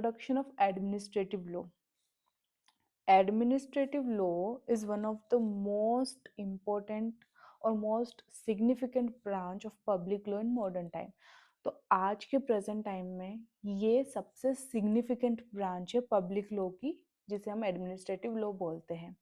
Introduction of administrative law. Administrative law is one of the most important or most significant branch of public law in modern time. तो आज के present time में ये सबसे significant branch है public law की, जिसे हम एडमिनिस्ट्रेटिव लॉ बोलते हैं।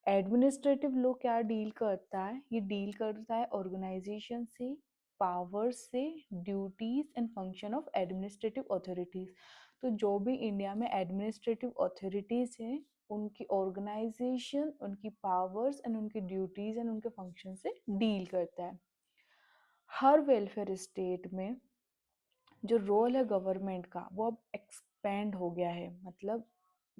एडमिनिस्ट्रेटिव लॉ क्या डील करता है? ये डील करता है ऑर्गेनाइजेशन से, पावर्स से, duties and function of administrative authorities. तो जो भी इंडिया में एडमिनिस्ट्रेटिव अथॉरिटीज हैं, उनकी ऑर्गेनाइजेशन, उनकी पावर्स एंड उनकी ड्यूटीज एंड उनके फंक्शन से डील करता है। हर वेलफेयर स्टेट में जो रोल है गवर्नमेंट का वो अब एक्सपेंड हो गया है। मतलब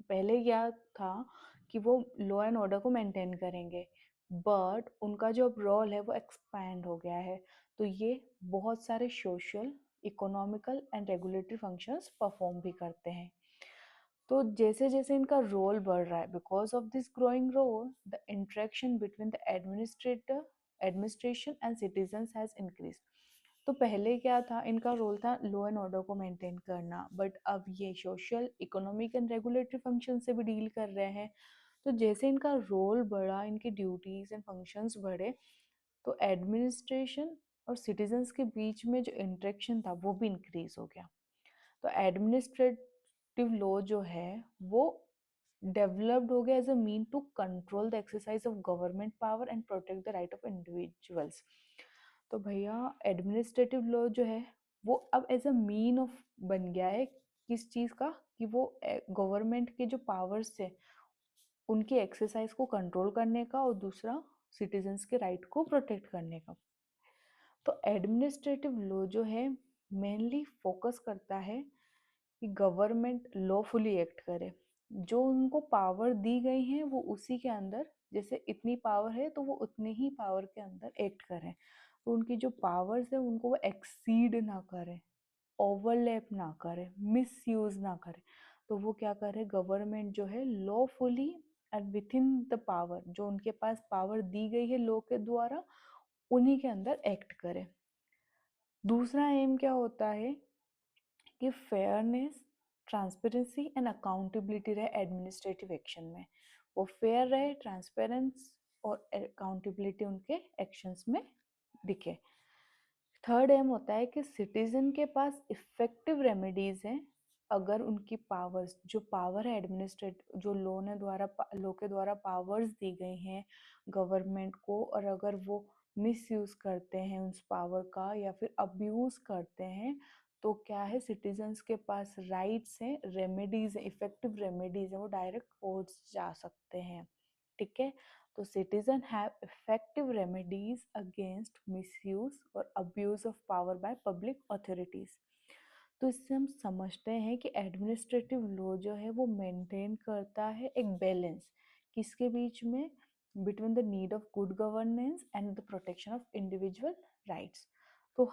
पहले क्या था कि वो लॉ एंड ऑर्डर को मेंटेन करेंगे, बट उनका जो अब रोल है वो एक्सपैंड हो गया है। तो ये बहुत सारे social, economical and regulatory functions perform भी करते हैं। तो जैसे जैसे इनका रोल बढ़ रहा है, because of this growing role, the interaction between the administration and citizens has increase. तो पहले क्या था? इनका रोल था लॉ एंड ऑर्डर को मेंटेन करना, बट अब ये social, economic and regulatory function से भी डील कर रहे हैं। तो जैसे इनका रोल बढ़ा, इनकी ड्यूटीज एंड फंक्शंस बढ़े, तो एडमिनिस्ट्रेशन और सिटीजन्स के बीच में जो इंटरेक्शन था वो भी इंक्रीज हो गया। तो एडमिनिस्ट्रेटिव लॉ जो है वो डेवलप्ड हो गया as a mean to control the exercise of government power and protect the right of individuals. तो भैया एडमिनिस्ट्रेटिव लॉ जो है वो अब एज अ मीन ऑफ बन गया है, किस चीज का? कि वो गवर्नमेंट के जो पावर्स थे उनकी एक्सरसाइज को कंट्रोल करने का, और दूसरा सिटीजन्स के राइट को प्रोटेक्ट करने का। तो एडमिनिस्ट्रेटिव लॉ जो है मेनली फोकस करता है कि गवर्नमेंट लॉफुली एक्ट करे। जो उनको पावर दी गई है वो उसी के अंदर, जैसे इतनी पावर है तो वो उतने ही पावर के अंदर एक्ट करें। तो उनकी जो पावर्स है उनको वो एक्सीड ना करें, ओवरलैप ना करे, मिस यूज ना करे। तो वो क्या करे? गवर्नमेंट जो है lawfully and with in the power, जो उनके पास पावर दी गई है लॉ के द्वारा, उन्हीं के अंदर एक्ट करे। दूसरा एम क्या होता है कि फेयरनेस, ट्रांसपेरेंसी एंड अकाउंटेबिलिटी रहे एडमिनिस्ट्रेटिव एक्शन में। वो फेयर रहे, ट्रांसपेरेंस और अकाउंटेबिलिटी उनके एक्शंस में दिखे। थर्ड एम होता है कि सिटीजन के पास इफेक्टिव रेमेडीज हैं अगर उनकी पावर्स, जो पावर है एडमिनिस्ट्रेट, जो लॉ के द्वारा पावर्स दी गई हैं गवर्नमेंट को, और अगर वो मिस यूज करते हैं उस पावर का या फिर अब्यूज करते हैं, तो क्या है? सिटीजन्स के पास राइट्स हैं, रेमेडीज हैं, इफेक्टिव रेमेडीज हैं, वो डायरेक्ट कोर्ट्स जा सकते हैं। ठीक है? तो citizen have effective remedies against misuse और abuse of power by public authorities. तो इससे हम समझते हैं कि एडमिनिस्ट्रेटिव लॉ जो है वो मेंटेन करता है एक बैलेंस, किसके बीच में? Between the need of good governance and the protection of individual rights.